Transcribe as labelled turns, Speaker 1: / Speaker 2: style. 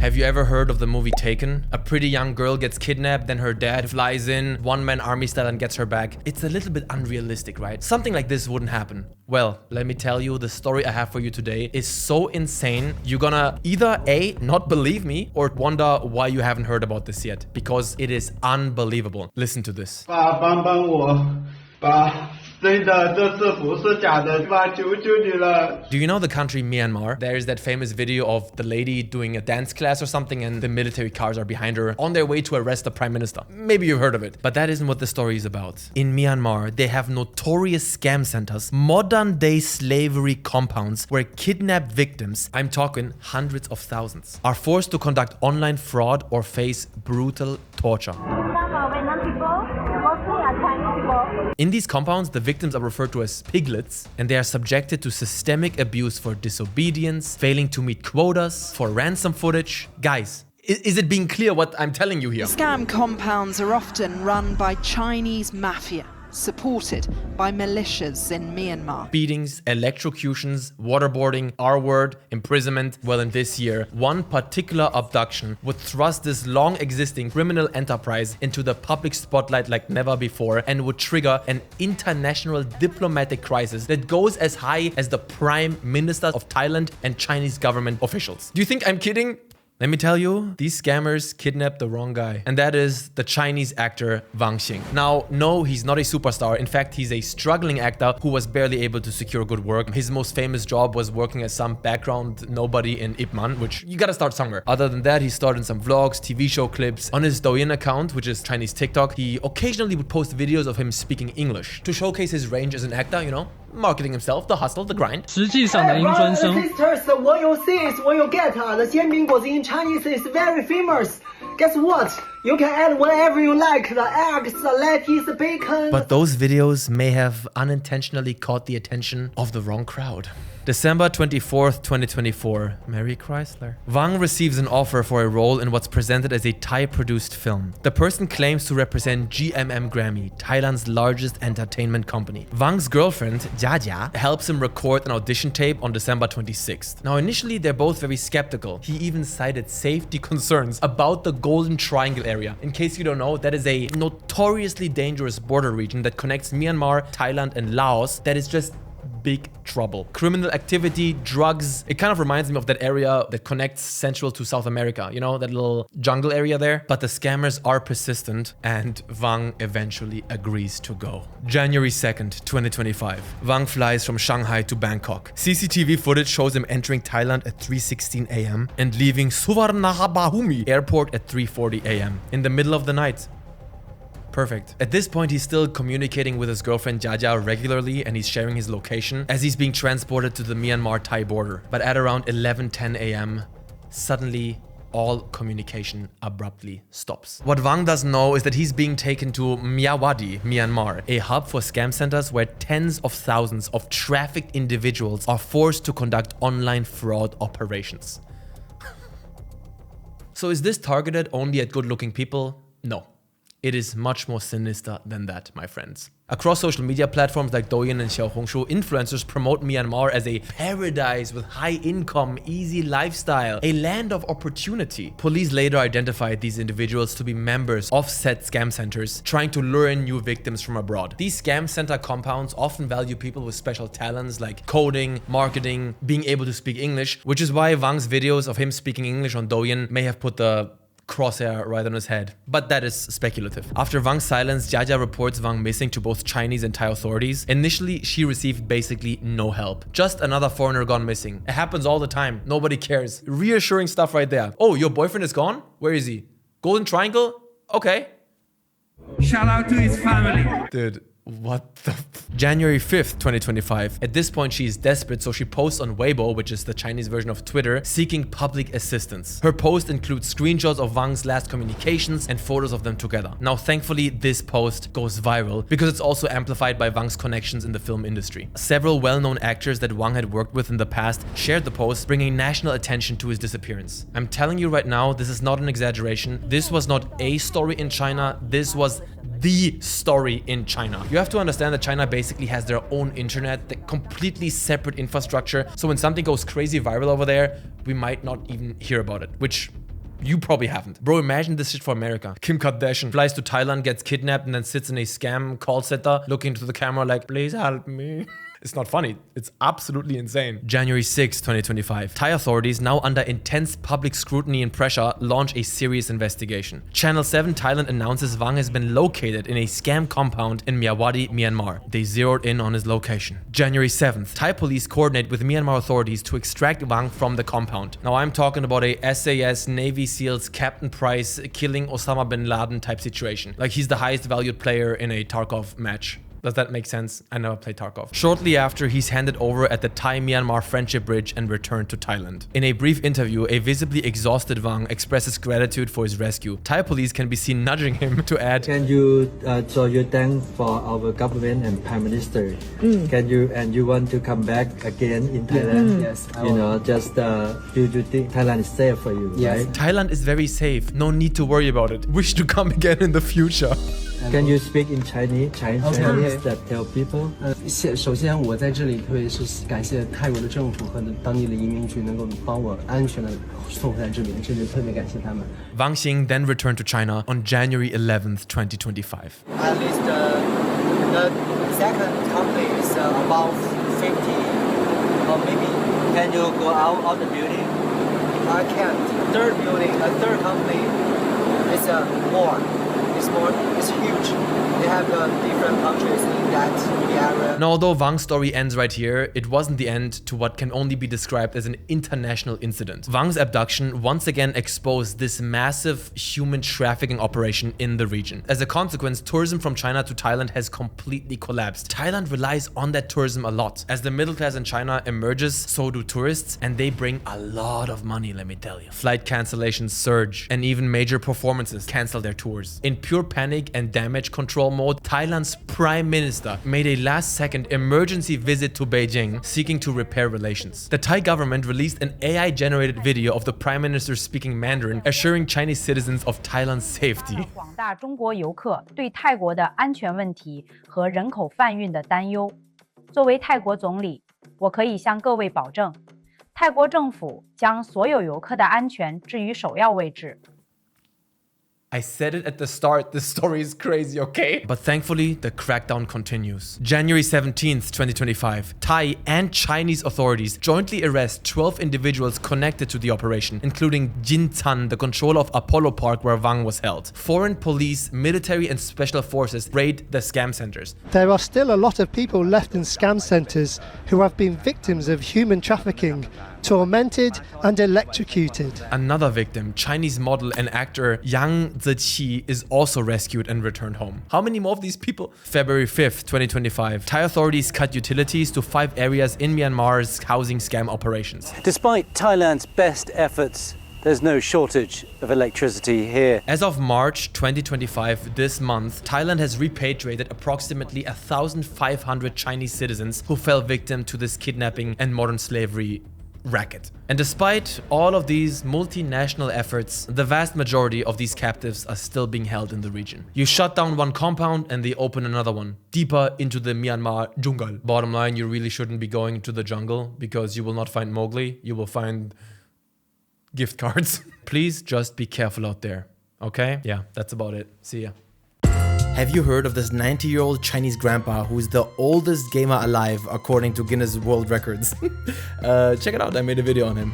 Speaker 1: Have you ever heard of the movie Taken? A pretty young girl gets kidnapped, then her dad flies in, one-man army style, and gets her back. It's a little bit unrealistic, right? Something like this wouldn't happen. Well, let me tell you, the story I have for you today is so insane, you're gonna either A, not believe me, or wonder why you haven't heard about this yet, because it is unbelievable. Listen to this. Do you know the country Myanmar? There's that famous video of the lady doing a dance class or something and the military cars are behind her on their way to arrest the prime minister. Maybe you've heard of it, but that isn't what the story is about. In Myanmar, they have notorious scam centers, modern day slavery compounds where kidnapped victims, I'm talking hundreds of thousands, are forced to conduct online fraud or face brutal torture. In these compounds, the victims are referred to as piglets, and they are subjected to systemic abuse for disobedience, failing to meet quotas, for ransom footage. Guys, is it being clear what I'm telling you here?
Speaker 2: Scam compounds are often run by Chinese mafia, supported by militias in Myanmar.
Speaker 1: Beatings, electrocutions, waterboarding, R-word, imprisonment. Well, in this year, one particular abduction would thrust this long-existing criminal enterprise into the public spotlight like never before and would trigger an international diplomatic crisis that goes as high as the Prime Minister of Thailand and Chinese government officials. Do you think I'm kidding? Let me tell you, these scammers kidnapped the wrong guy. And that is the Chinese actor Wang Xing. Now, no, he's not a superstar. In fact, he's a struggling actor who was barely able to secure good work. His most famous job was working as some background nobody in Ip Man, which you gotta start somewhere. Other than that, he starred in some vlogs, TV show clips. On his Douyin account, which is Chinese TikTok, he occasionally would post videos of him speaking English to showcase his range as an actor, you know, marketing himself, the hustle, the grind.
Speaker 3: 实际上的英专生
Speaker 4: Sisters, what you see is what you get. The 煎饼果子 in Chinese is very famous. Guess what? You can add whatever you like. The eggs, the lettuce, the bacon.
Speaker 1: But those videos may have unintentionally caught the attention of the wrong crowd. December 24th, 2024. Merry Chrysler. Wang receives an offer for a role in what's presented as a Thai-produced film. The person claims to represent GMM Grammy, Thailand's largest entertainment company. Wang's girlfriend, Jia, helps him record an audition tape on December 26th. Now, initially, they're both very skeptical. He even cited safety concerns about the Golden Triangle area. In case you don't know, that is a notoriously dangerous border region that connects Myanmar, Thailand, and Laos that is just big trouble. Criminal activity, drugs. It kind of reminds me of that area that connects Central to South America. You know, that little jungle area there. But the scammers are persistent and Wang eventually agrees to go. January 2nd, 2025. Wang flies from Shanghai to Bangkok. CCTV footage shows him entering Thailand at 3:16 a.m. and leaving Suvarnabhumi airport at 3:40 a.m. in the middle of the night. Perfect. At this point, he's still communicating with his girlfriend Jaja regularly and he's sharing his location as he's being transported to the Myanmar-Thai border. But at around 11:10 a.m., suddenly all communication abruptly stops. What Wang doesn't know is that he's being taken to Myawaddy, Myanmar, a hub for scam centers where tens of thousands of trafficked individuals are forced to conduct online fraud operations. So is this targeted only at good-looking people? No. It is much more sinister than that, my friends. Across social media platforms like Douyin and Xiaohongshu, influencers promote Myanmar as a paradise with high income, easy lifestyle, a land of opportunity. Police later identified these individuals to be members of said scam centers, trying to lure in new victims from abroad. These scam center compounds often value people with special talents like coding, marketing, being able to speak English, which is why Wang's videos of him speaking English on Douyin may have put the crosshair right on his head. But that is speculative. After Wang's silence, Jaja reports Wang missing to both Chinese and Thai authorities. Initially, she received basically no help. Just another foreigner gone missing. It happens all the time. Nobody cares. Reassuring stuff right there. Oh, your boyfriend is gone? Where is he? Golden Triangle? Okay.
Speaker 3: Shout out to his family.
Speaker 1: Dude. What the January 5th, 2025. At this point, she is desperate, so she posts on Weibo, which is the Chinese version of Twitter, seeking public assistance. Her post includes screenshots of Wang's last communications and photos of them together. Now, thankfully, this post goes viral because it's also amplified by Wang's connections in the film industry. Several well-known actors that Wang had worked with in the past shared the post, bringing national attention to his disappearance. I'm telling you right now, this is not an exaggeration. This was not a story in China. This was the story in China. You have to understand that China basically has their own internet, the completely separate infrastructure. So when something goes crazy viral over there, we might not even hear about it, which You probably haven't. Bro, imagine this shit for America. Kim Kardashian flies to Thailand, gets kidnapped, and then sits in a scam call center looking to the camera like, please help me. It's not funny. It's absolutely insane. January 6, 2025. Thai authorities, now under intense public scrutiny and pressure, launch a serious investigation. Channel 7 Thailand announces Wang has been located in a scam compound in Myawaddy, Myanmar. They zeroed in on his location. January 7th. Thai police coordinate with Myanmar authorities to extract Wang from the compound. Now I'm talking about a SAS, Navy SEALs, Captain Price, killing Osama bin Laden type situation. Like he's the highest valued player in a Tarkov match. Does that make sense? I never played Tarkov. Shortly after, he's handed over at the Thai-Myanmar Friendship Bridge and returned to Thailand. In a brief interview, a visibly exhausted Wang expresses gratitude for his rescue. Thai police can be seen nudging him to add,
Speaker 5: Can you show your thanks for our government and Prime Minister? Can you want to come back again in Thailand?
Speaker 6: Yes, I
Speaker 5: You
Speaker 6: will.
Speaker 5: know, just you think Thailand is safe for you,
Speaker 6: Yes.
Speaker 5: right?
Speaker 1: Thailand is very safe. No need to worry about it. Wish to come again in the future.
Speaker 5: Can you speak in Chinese that tell people?
Speaker 6: 首先我在这里特别是感谢泰国的政府和当地的移民局能够帮我安全的送回来这边，这里特别感谢他们。
Speaker 1: Wang Xing then returned to China on January 11th, 2025.
Speaker 4: At least the second company is about 50 or maybe.
Speaker 5: Can you go out of the building?
Speaker 4: I can't. Third building, third company is more. It's huge. They have different countries in that area.
Speaker 1: Now, although Wang's story ends right here, it wasn't the end to what can only be described as an international incident. Wang's abduction once again exposed this massive human trafficking operation in the region. As a consequence, tourism from China to Thailand has completely collapsed. Thailand relies on that tourism a lot. As the middle class in China emerges, so do tourists, and they bring a lot of money, let me tell you. Flight cancellations surge, and even major performances cancel their tours. In pure panic and damage control mode, Thailand's prime minister made a last-second emergency visit to Beijing, seeking to repair relations. The Thai government released an AI-generated video of the prime minister speaking Mandarin, assuring Chinese citizens of Thailand's safety.
Speaker 7: 广大中国游客对泰国的安全问题和人口贩运的担忧。作为泰国总理，我可以向各位保证，泰国政府将所有游客的安全置于首要位置。
Speaker 1: I said it at the start, this story is crazy, okay? But thankfully, the crackdown continues. January 17th, 2025, Thai and Chinese authorities jointly arrest 12 individuals connected to the operation, including Jin Tan, the controller of Apollo Park where Wang was held. Foreign police, military and special forces raid the scam centers.
Speaker 8: There are still a lot of people left in scam centres who have been victims of human trafficking, tormented and electrocuted.
Speaker 1: Another victim, Chinese model and actor Yang Ziqi, is also rescued and returned home. How many more of these people? February 5th, 2025. Thai authorities cut utilities to 5 areas in Myanmar's housing scam operations.
Speaker 9: Despite Thailand's best efforts, there's no shortage of electricity here.
Speaker 1: As of March 2025, this month, Thailand has repatriated approximately 1,500 Chinese citizens who fell victim to this kidnapping and modern slavery racket. And despite all of these multinational efforts, the vast majority of these captives are still being held in the region. You shut down one compound and they open another one, deeper into the Myanmar jungle. Bottom line, you really shouldn't be going to the jungle because you will not find Mowgli, you will find gift cards. Please just be careful out there, okay? Yeah, that's about it. See ya. Have you heard of this 90-year-old Chinese grandpa who is the oldest gamer alive according to Guinness World Records? Check it out, I made a video on him.